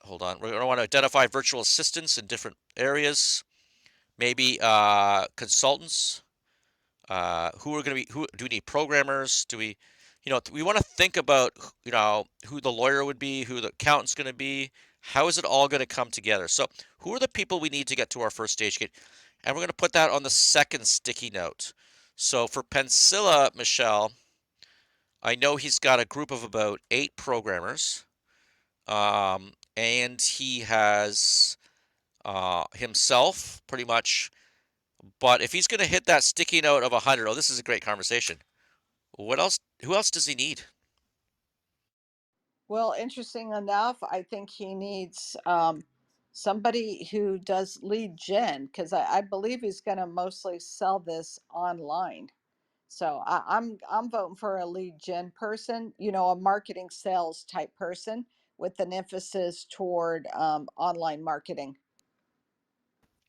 Hold on. We're going to want to identify virtual assistants in different areas. Maybe consultants. Who are going to be? Who do we need? Programmers? Do we? We want to think about who the lawyer would be, who the accountant's going to be. How is it all going to come together? So, who are the people we need to get to our first stage gate? And we're going to put that on the second sticky note. So for Pensilla, Michelle, I know he's got a group of about 8 programmers, and he has himself pretty much. But if he's going to hit that sticky note of 100, oh, this is a great conversation. What else? Who else does he need? Well, interesting enough, I think he needs somebody who does lead gen, because I believe he's going to mostly sell this online. So I'm voting for a lead gen person, a marketing sales type person with an emphasis toward online marketing.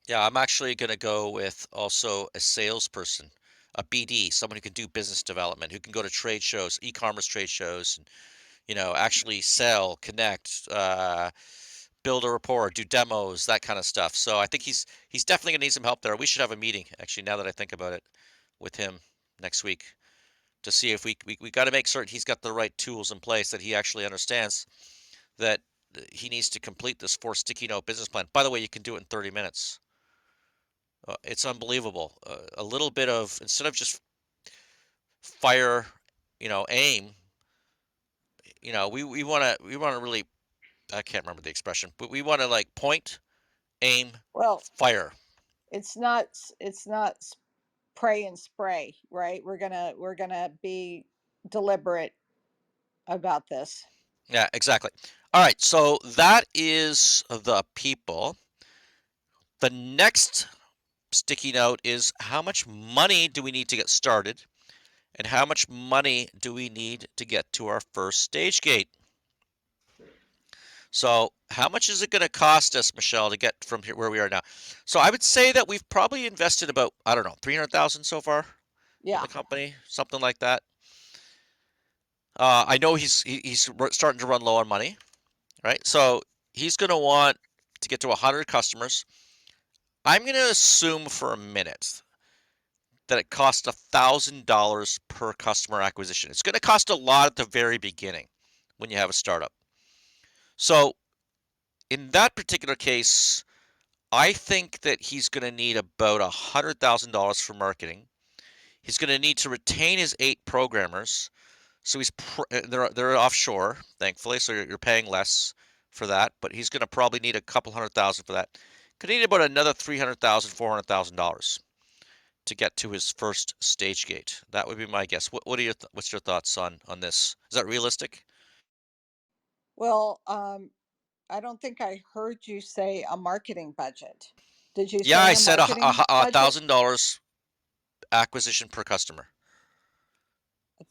Yeah, I'm actually going to go with also a salesperson, a BD, someone who can do business development, who can go to trade shows, e-commerce trade shows, and actually sell, connect, build a rapport, do demos, that kind of stuff. So I think he's definitely gonna need some help there. We should have a meeting, actually, now that I think about it, with him next week to see if we got to make certain he's got the right tools in place, that he actually understands that he needs to complete this 4 sticky note business plan. By the way, you can do it in 30 minutes. It's unbelievable. A little bit of, instead of just fire, aim. We want to really, I can't remember the expression, but we want to like point, aim, Well, fire. it's not pray and spray, right? We're gonna be deliberate about this. Yeah, exactly. All right, so that is the people. The next sticky note is how much money do we need to get started, and how much money do we need to get to our first stage gate? So, how much is it going to cost us, Michelle, to get from here where we are now? So, I would say that we've probably invested about, I don't know, 300,000 so far in Yeah. the company, something like that. I know he's starting to run low on money, right? So, he's going to want to get to 100 customers. I'm going to assume for a minute that it costs $1,000 per customer acquisition. It's going to cost a lot at the very beginning when you have a startup. So, in that particular case, I think that he's going to need about $100,000 for marketing. He's going to need to retain his 8 programmers. So they're offshore, thankfully, so you're paying less for that. But he's going to probably need a couple $100,000 for that. Could need about another $300,000, $400,000 to get to his first stage gate. That would be my guess. What's your thoughts on this? Is that realistic? Well, I don't think I heard you say a marketing budget. Did you Yeah, I say a said marketing budget? $1,000 acquisition per customer.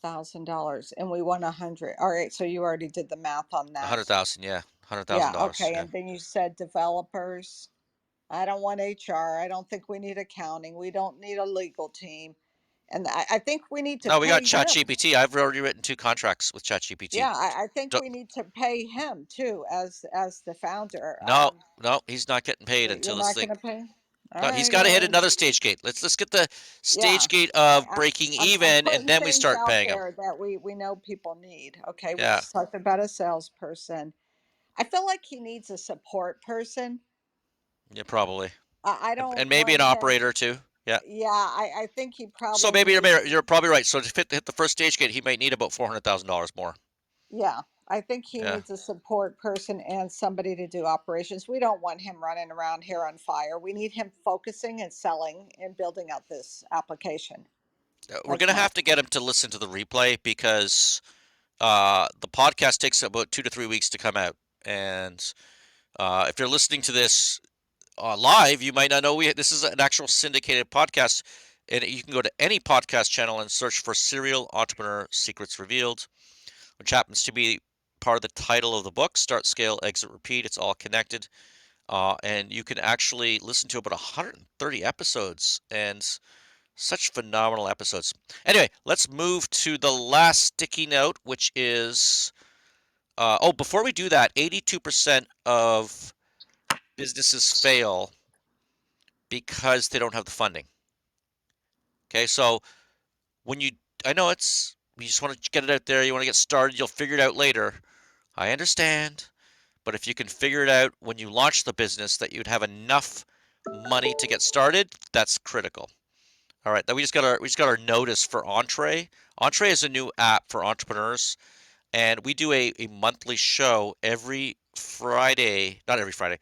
$1,000, and we want 100. All right, so you already did the math on A hundred that. thousand, yeah, hundred thousand Yeah, dollars, okay. yeah. And then you said developers. I don't want HR. I don't think we need accounting. We don't need a legal team. And I think we need to No, we got pay him. ChatGPT. I've already written 2 contracts with ChatGPT. Yeah, I think Don't, we need to pay him too as the founder. no, no, he's not getting paid You're until this not thing. going to pay him? All No, he's right, got to hit well, another stage gate. Let's get the yeah. stage gate of I, breaking I'm even, and putting then we things start out paying him. there that we know people need. Okay, we Yeah, just talked about a salesperson. I feel like he needs a support person. yeah, probably, I and don't maybe an want him. operator too. Yeah. Yeah, I think he So probably maybe needs. you're probably right. So to hit the first stage gate, he might need about $400,000 more. Yeah, I think he Yeah. needs a support person and somebody to do operations. We don't want him running around here on fire. We need him focusing and selling and building out this application. We're That's gonna my have to get him to listen to the replay because the podcast takes about 2 to 3 weeks to come out, and if you're listening to this live, you might not know this is an actual syndicated podcast, and you can go to any podcast channel and search for Serial Entrepreneur Secrets Revealed, which happens to be part of the title of the book, Start, Scale, Exit, Repeat. It's all connected. and you can actually listen to about 130 episodes and such phenomenal episodes. Anyway, let's move to the last sticky note, which is before we do that, 82% of businesses fail because they don't have the funding. Okay, so when you, I know you just want to get it out there, you want to get started, you'll figure it out later. I understand, but if you can figure it out when you launch the business that you'd have enough money to get started, that's critical. All right, then we just got our notice for Entree. Entree is a new app for entrepreneurs, and we do a monthly show every Friday, not every Friday,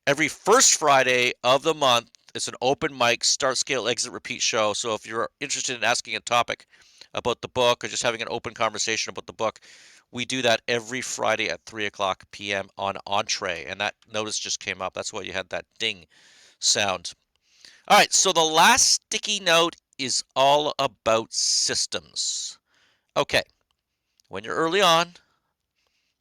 every first Friday of the month. It's an open mic, start, scale, exit, repeat show. So if you're interested in asking a topic about the book or just having an open conversation about the book, we do that every Friday at 3 o'clock p.m. on Entree. And that notice just came up. That's why you had that ding sound. All right, so the last sticky note is all about systems. Okay, when you're early on,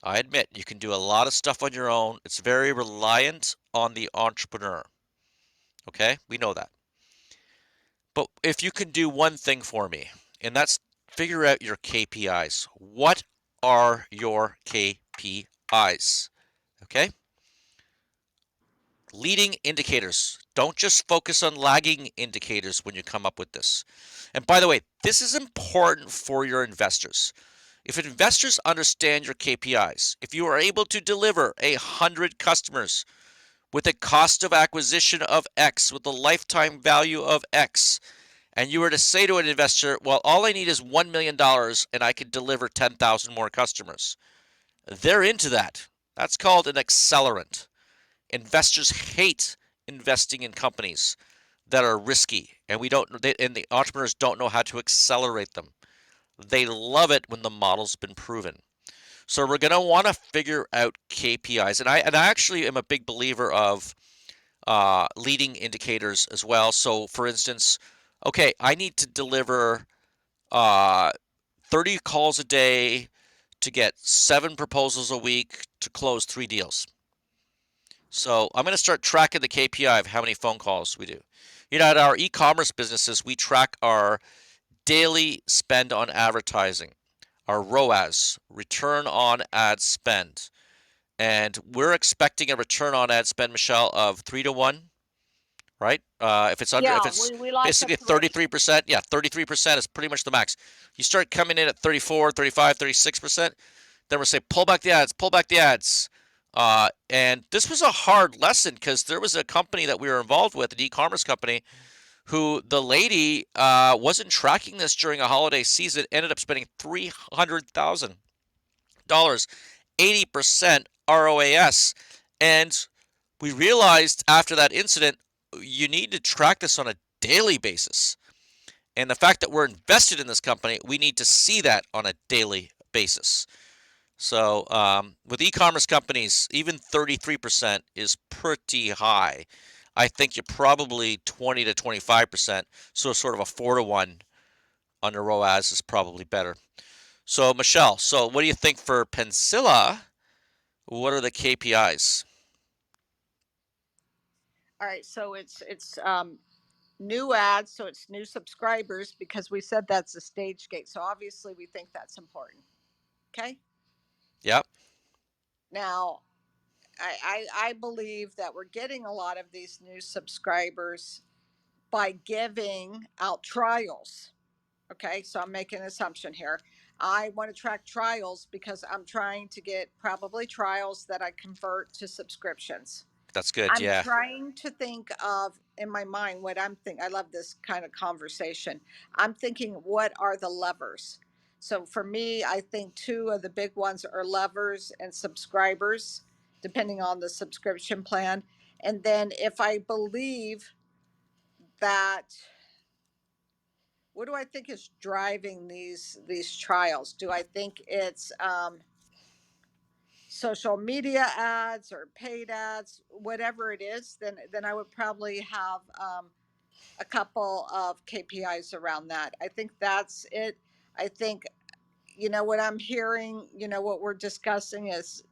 I admit you can do a lot of stuff on your own. It's very reliant on the entrepreneur. Okay, we know that. But if you can do one thing for me, and that's figure out your KPIs. What are your KPIs? Okay, leading indicators. Don't just focus on lagging indicators when you come up with this. And by the way, this is important for your investors. If investors understand your KPIs, if you are able to deliver 100 customers with a cost of acquisition of X, with a lifetime value of X, and you were to say to an investor, well, all I need is $1 million and I could deliver 10,000 more customers, they're into that. That's called an accelerant. Investors hate investing in companies that are risky, and and the entrepreneurs don't know how to accelerate them. They love it when the model's been proven. So we're going to want to figure out KPIs, and I actually am a big believer of leading indicators as well. So, for instance, okay, I need to deliver uh, 30 calls a day to get 7 proposals a week to close 3 deals. So I'm going to start tracking the KPI of how many phone calls we do. At our e-commerce businesses, we track our daily spend on advertising, our ROAS, return on ad spend. And we're expecting a return on ad spend, Michelle, of 3 to 1, right? If Yeah, it's we like a basically three. 33%, yeah, 33% is pretty much the max. You start coming in at 34, 35, 36%, then we'll say pull back the ads, pull back the ads. And this was a hard lesson because there was a company that we were involved with, an e-commerce company, who the lady wasn't tracking this during a holiday season, ended up spending $300,000, 80% ROAS. And we realized after that incident, you need to track this on a daily basis. And the fact that we're invested in this company, we need to see that on a daily basis. So with e-commerce companies, even 33% is pretty high. I think you're probably 20 to 25%. So sort of a 4 to 1 on the ROAS is probably better. So Michelle, so what do you think for Pensilla? What are the KPIs? All right, so it's new ads, so it's new subscribers because we said that's a stage gate. So obviously we think that's important. Okay. Yep, Now I believe that we're getting a lot of these new subscribers by giving out trials. Okay, so I'm making an assumption here. I want to track trials because I'm trying to get probably trials that I convert to subscriptions. that's good. I'm Yeah, trying to think of in my mind what I'm thinking. I love this kind of conversation. I'm thinking, what are the levers? So for me, I think two of the big ones are levers and subscribers, depending on the subscription plan. And then if I believe that, what do I think is driving these trials? Do I think it's social media ads or paid ads, whatever it is? Then I would probably have a couple of KPIs around that. I think that's it. I think what I'm hearing, what we're discussing is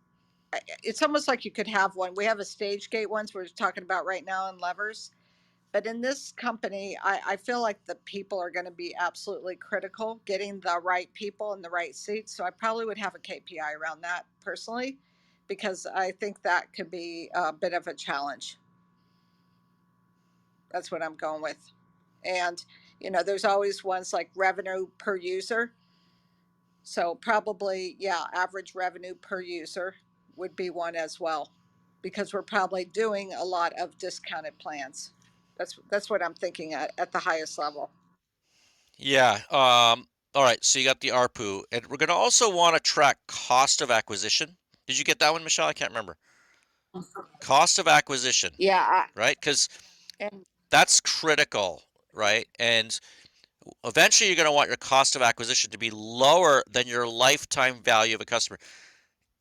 it's almost like you could have one. We have a stage gate ones we're talking about right now in levers. But in this company, I feel like the people are going to be absolutely critical, getting the right people in the right seats. So I probably would have a KPI around that personally, because I think that could be a bit of a challenge. That's what I'm going with. And, there's always ones like revenue per user. So probably, yeah, average revenue per user would be one as well, because we're probably doing a lot of discounted plans. That's what I'm thinking at the highest level. Yeah. All right. So you got the ARPU, and we're going to also want to track cost of acquisition. Did you get that one, Michelle? I can't remember. Cost of acquisition, Yeah, right? Because and that's critical, right? And eventually you're going to want your cost of acquisition to be lower than your lifetime value of a customer.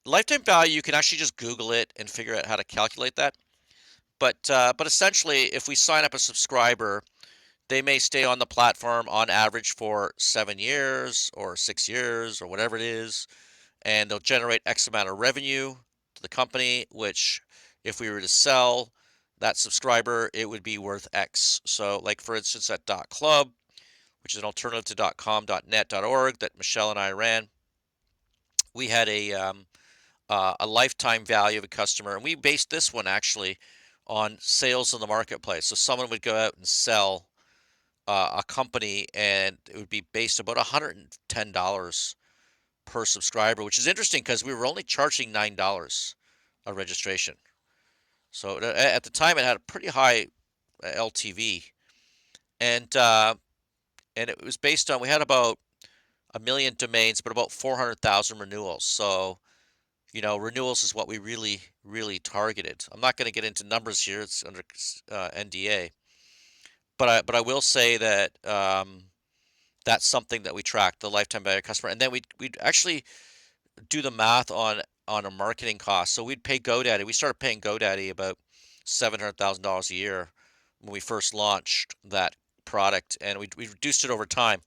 Lifetime value, you can actually just Google it and figure out how to calculate that. But essentially, if we sign up a subscriber, they may stay on the platform on average for 7 years or 6 years or whatever it is, and they'll generate X amount of revenue to the company, which if we were to sell that subscriber, it would be worth X. So, like for instance, at .club, which is an alternative to .com, .net, .org that Michelle and I ran, we had a lifetime value of a customer, and we based this one actually on sales in the marketplace. So someone would go out and sell a company, and it would be based about $110 per subscriber, which is interesting because we were only charging $9 a registration. So at the time, it had a pretty high LTV, and it was based on we had about a million domains, but about 400,000 renewals. So renewals is what we really, really targeted. I'm not going to get into numbers here; it's under NDA. But I will say that that's something that we track, the lifetime value of customer, and then we'd actually do the math on a marketing cost. So we'd pay GoDaddy. We started paying GoDaddy about $700,000 a year when we first launched that product, and we reduced it over time.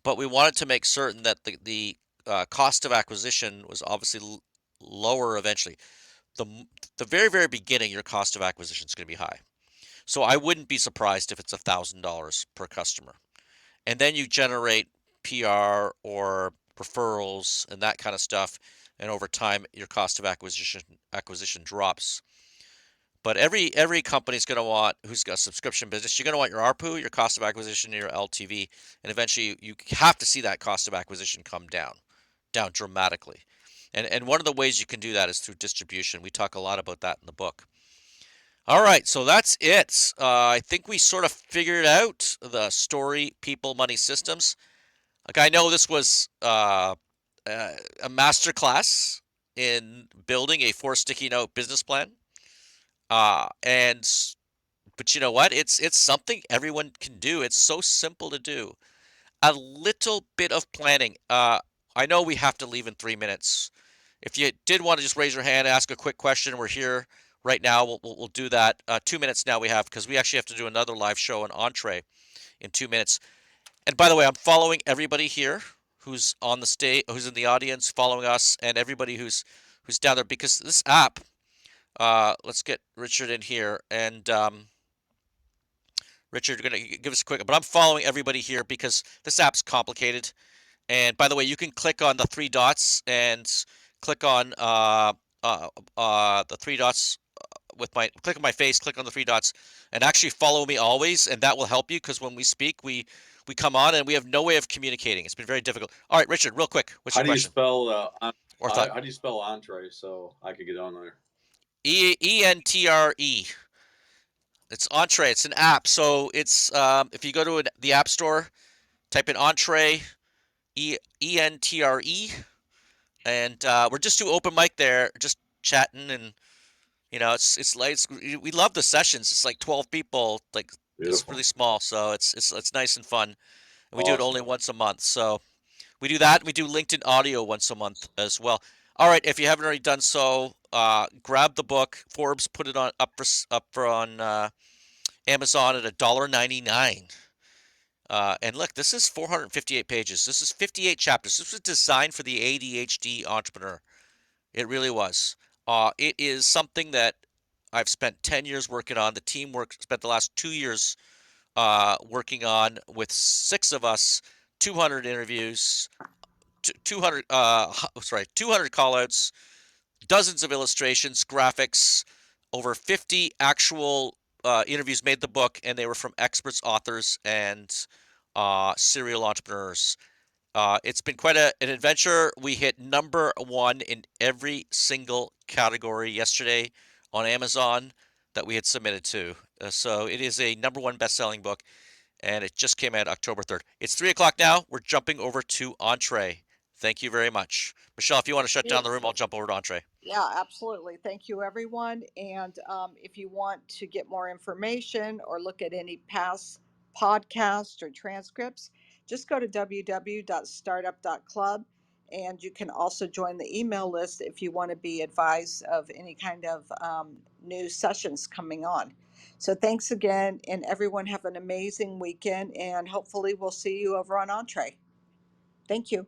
But we wanted to make certain that the cost of acquisition was obviously lower eventually. The the very very beginning, your cost of acquisition is going to be high. So I wouldn't be surprised if it's $1,000 per customer, and then you generate PR or referrals and that kind of stuff, and over time your cost of acquisition drops. But every company is going to want who's got a subscription business. You're going to want your ARPU, your cost of acquisition, and your LTV, and eventually you have to see that cost of acquisition come down dramatically. And one of the ways you can do that is through distribution. We talk a lot about that in the book. All right, so that's it. I think we sort of figured out the story, people, money, systems. Like I know this was a master class in building a 4 sticky note business plan. And but you know what? It's something everyone can do. It's so simple to do. A little bit of planning. I know we have to leave in 3 minutes. If you did want to just raise your hand, ask a quick question, we're here right now. We'll do that. 2 minutes now we have because we actually have to do another live show on Entree in 2 minutes. And by the way, I'm following everybody here who's on the stage, who's in the audience, following us, and everybody who's down there because this app. Let's get Richard in here, and Richard, you're gonna give us a quick. But I'm following everybody here because this app's complicated. And by the way, you can click on the three dots and click on the three dots with my click on my face, click on the three dots, and actually follow me always, and that will help you because when we speak, we come on and we have no way of communicating. It's been very difficult. All right, Richard, real quick, what's How your do you question spell or thought? how do you spell entree so I could get on there? Entre. It's Entree. It's an app. So it's if you go to the App Store, type in Entree, Entre, and we're just do open mic there, just chatting, and it's like we love the sessions. It's like 12 people, like it's Beautiful. really small, so it's nice and fun. And we do it Awesome. only once a month, so we do that. And we do LinkedIn audio once a month as well. All right, if you haven't already done so, grab the book. Forbes put it on up for on Amazon at $1.99. And look, this is 458 pages. This is 58 chapters. This was designed for the ADHD entrepreneur. It really was. It is something that I've spent 10 years working on. The team spent the last 2 years working on with 6 of us, 200 interviews, 200 200 callouts, dozens of illustrations, graphics, over 50 actual interviews made the book, and they were from experts, authors, and serial entrepreneurs. It's been quite an adventure. We hit #1 in every single category yesterday on Amazon that we had submitted to. So it is a #1 best-selling book, and it just came out October 3rd. It's 3 o'clock now. We're jumping over to Entree. Thank you very much. Michelle, if you want to shut down the room, I'll jump over to Entree. Yeah, absolutely. Thank you, everyone. And if you want to get more information or look at any past podcasts or transcripts, just go to www.startup.club. And you can also join the email list if you want to be advised of any kind of new sessions coming on. So thanks again, and everyone have an amazing weekend. And hopefully, we'll see you over on Entree. Thank you.